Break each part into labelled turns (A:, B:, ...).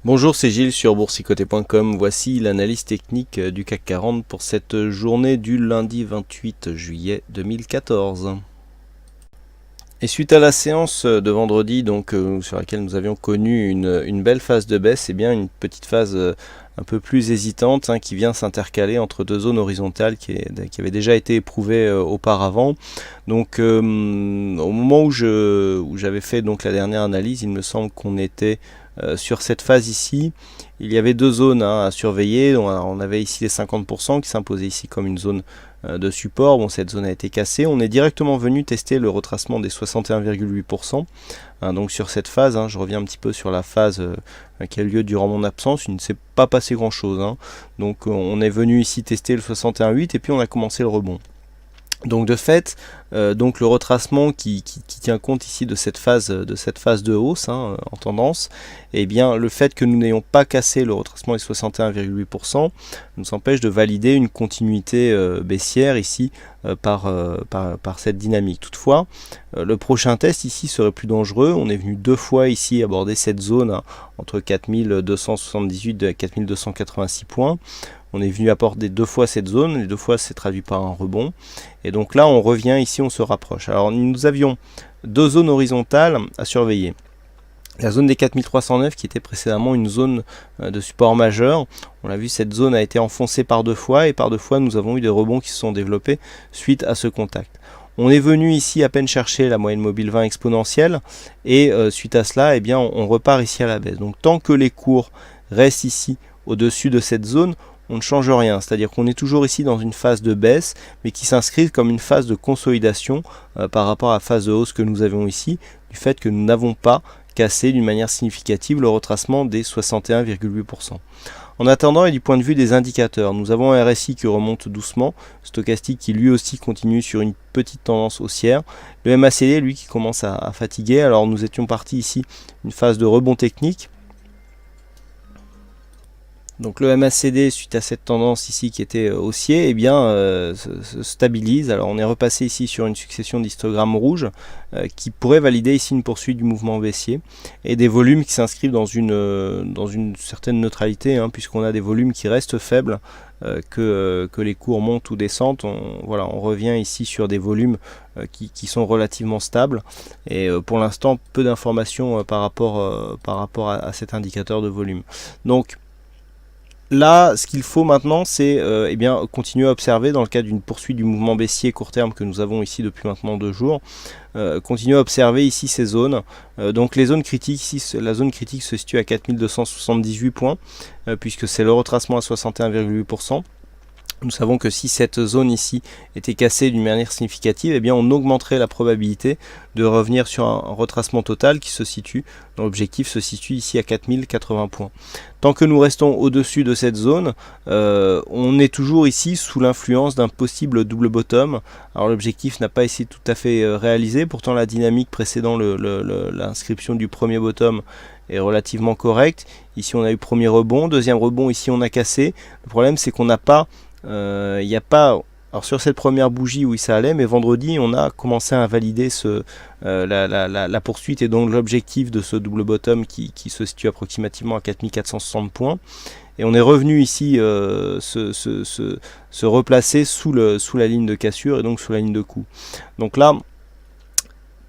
A: Bonjour, c'est Gilles sur boursicoté.com. Voici l'analyse technique du CAC 40 pour cette journée du lundi 28 juillet 2014. Et suite à la séance de vendredi, sur laquelle nous avions connu une belle phase de baisse, et bien une petite phase un peu plus hésitante qui vient s'intercaler entre deux zones horizontales qui avaient déjà été éprouvées auparavant. Donc au moment où j'avais fait la dernière analyse, il me semble qu'on était sur cette phase ici. Il y avait deux zones à surveiller. On avait ici les 50% qui s'imposaient ici comme une zone de support. Bon, cette zone a été cassée. On est directement venu tester le retracement des 61,8%. Donc sur cette phase, je reviens un petit peu sur la phase qui a eu lieu durant mon absence. Il ne s'est pas passé grand chose. Donc on est venu ici tester le 61,8 et puis on a commencé le rebond. Donc de fait, le retracement qui tient compte ici de cette phase de hausse en tendance, et bien le fait que nous n'ayons pas cassé le retracement des 61,8% nous empêche de valider une continuité baissière ici par cette dynamique. Toutefois, le prochain test ici serait plus dangereux. On est venu deux fois ici aborder cette zone entre 4278 et 4286 points. On est venu aborder deux fois cette zone, les deux fois c'est traduit par un rebond. Et donc là on revient ici, on se rapproche. Alors nous avions deux zones horizontales à surveiller. La zone des 4309 qui était précédemment une zone de support majeur. On l'a vu, cette zone a été enfoncée par deux fois et par deux fois nous avons eu des rebonds qui se sont développés suite à ce contact. On est venu ici à peine chercher la moyenne mobile 20 exponentielle et suite à cela, on repart ici à la baisse. Donc tant que les cours restent ici au-dessus de cette zone, on ne change rien, c'est-à-dire qu'on est toujours ici dans une phase de baisse, mais qui s'inscrit comme une phase de consolidation par rapport à la phase de hausse que nous avons ici, du fait que nous n'avons pas cassé d'une manière significative le retracement des 61,8%. En attendant, et du point de vue des indicateurs, nous avons un RSI qui remonte doucement, stochastique qui lui aussi continue sur une petite tendance haussière, le MACD lui qui commence à fatiguer. Alors nous étions partis ici une phase de rebond technique. Donc le MACD, suite à cette tendance ici qui était haussier, se stabilise. Alors on est repassé ici sur une succession d'histogrammes rouges qui pourrait valider ici une poursuite du mouvement baissier et des volumes qui s'inscrivent dans une certaine neutralité, puisqu'on a des volumes qui restent faibles, que les cours montent ou descendent. On revient ici sur des volumes qui sont relativement stables et pour l'instant peu d'informations par rapport à cet indicateur de volume. Donc là, ce qu'il faut maintenant, c'est continuer à observer dans le cadre d'une poursuite du mouvement baissier court terme que nous avons ici depuis maintenant 2 jours. Continuer à observer ici ces zones. Donc les zones critiques, ici la zone critique se situe à 4278 points, puisque c'est le retracement à 61,8%. Nous savons que si cette zone ici était cassée d'une manière significative, on augmenterait la probabilité de revenir sur un retracement total qui se situe, dont l'objectif se situe ici à 4080 points. Tant que nous restons au-dessus de cette zone, on est toujours ici sous l'influence d'un possible double bottom. Alors l'objectif n'a pas été tout à fait réalisé, pourtant la dynamique précédant l'inscription du premier bottom est relativement correcte. Ici on a eu premier rebond, deuxième rebond, ici on a cassé. Le problème c'est qu'on n'a pas alors sur cette première bougie, oui ça allait, mais vendredi on a commencé à valider la poursuite et donc l'objectif de ce double bottom qui se situe approximativement à 4460 points. Et on est revenu ici se replacer sous la ligne de cassure et donc sous la ligne de coup. Donc là,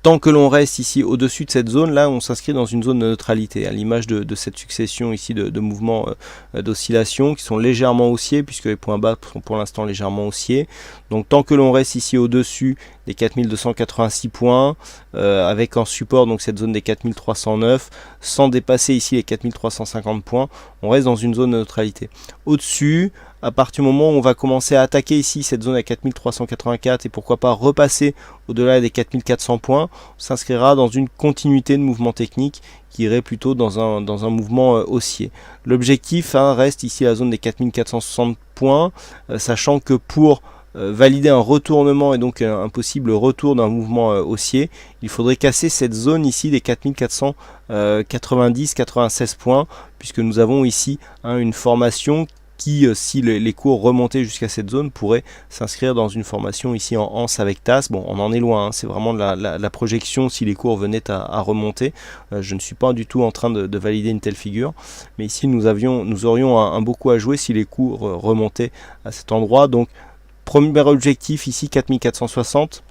A: tant que l'on reste ici au-dessus de cette zone, là on s'inscrit dans une zone de neutralité, à l'image de cette succession ici de mouvements d'oscillation qui sont légèrement haussiers, puisque les points bas sont pour l'instant légèrement haussiers. Donc tant que l'on reste ici au-dessus des 4286 points, avec en support donc cette zone des 4309, sans dépasser ici les 4350 points, on reste dans une zone de neutralité. Au-dessus, à partir du moment où on va commencer à attaquer ici cette zone à 4384 et pourquoi pas repasser au-delà des 4400 points, on s'inscrira dans une continuité de mouvement technique qui irait plutôt dans un mouvement haussier. L'objectif reste ici la zone des 4460 points, sachant que pour valider un retournement et donc un possible retour d'un mouvement haussier, il faudrait casser cette zone ici des 4490-96 points, puisque nous avons ici une formation qui, si les cours remontaient jusqu'à cette zone, pourraient s'inscrire dans une formation ici en anse avec tasse. Bon, on en est loin, hein, c'est vraiment de la projection si les cours venaient à remonter. Je ne suis pas du tout en train de valider une telle figure, mais ici nous aurions un beau coup à jouer si les cours remontaient à cet endroit. Donc premier objectif ici 4460.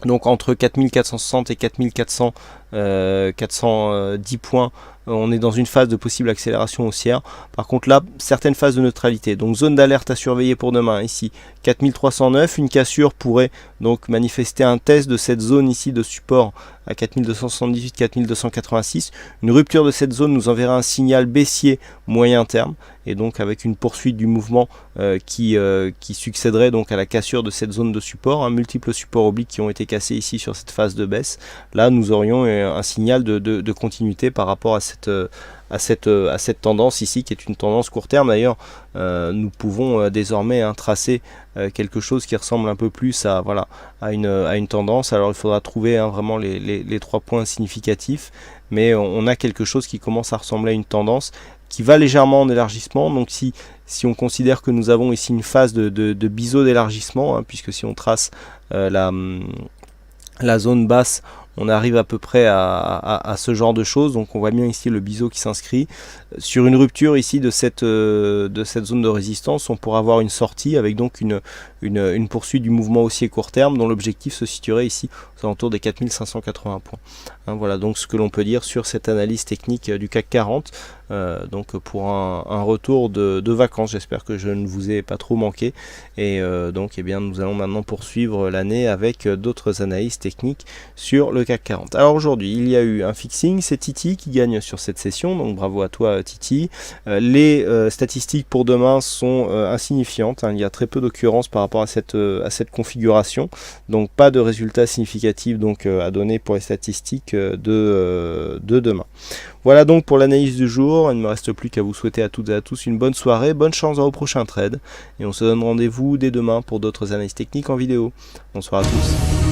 A: Donc entre 4460 et 410 points, on est dans une phase de possible accélération haussière. Par contre là, certaines phases de neutralité. Donc zone d'alerte à surveiller pour demain ici 4309. Une cassure pourrait donc manifester un test de cette zone ici de support à 4278, 4286. Une rupture de cette zone nous enverra un signal baissier moyen terme, et donc avec une poursuite du mouvement qui succéderait donc à la cassure de cette zone de support. Multiples supports obliques qui ont été cassés ici sur cette phase de baisse. Là nous aurions un signal de continuité par rapport à cette tendance ici, qui est une tendance court terme. D'ailleurs nous pouvons désormais tracer quelque chose qui ressemble un peu plus à une tendance. Alors il faudra trouver vraiment les 3 points significatifs, mais on a quelque chose qui commence à ressembler à une tendance qui va légèrement en élargissement. Donc si on considère que nous avons ici une phase de biseau d'élargissement, puisque si on trace la zone basse, on arrive à peu près à ce genre de choses. Donc on voit bien ici le biseau qui s'inscrit sur une rupture ici de cette zone de résistance. On pourra avoir une sortie avec donc une poursuite du mouvement haussier court terme, dont l'objectif se situerait ici aux alentours des 4580 points. Voilà donc ce que l'on peut dire sur cette analyse technique du CAC 40. Donc pour un retour de vacances, j'espère que je ne vous ai pas trop manqué, et donc nous allons maintenant poursuivre l'année avec d'autres analyses techniques sur le CAC 40. Alors aujourd'hui il y a eu un fixing, c'est Titi qui gagne sur cette session, donc bravo à toi Titi. Les statistiques pour demain sont insignifiantes, il y a très peu d'occurrences par rapport à cette configuration, donc pas de résultats significatifs donc à donner pour les statistiques de demain. Voilà donc pour l'analyse du jour. Il ne me reste plus qu'à vous souhaiter à toutes et à tous une bonne soirée, bonne chance dans vos prochains trades, et on se donne rendez-vous dès demain pour d'autres analyses techniques en vidéo. Bonsoir à tous.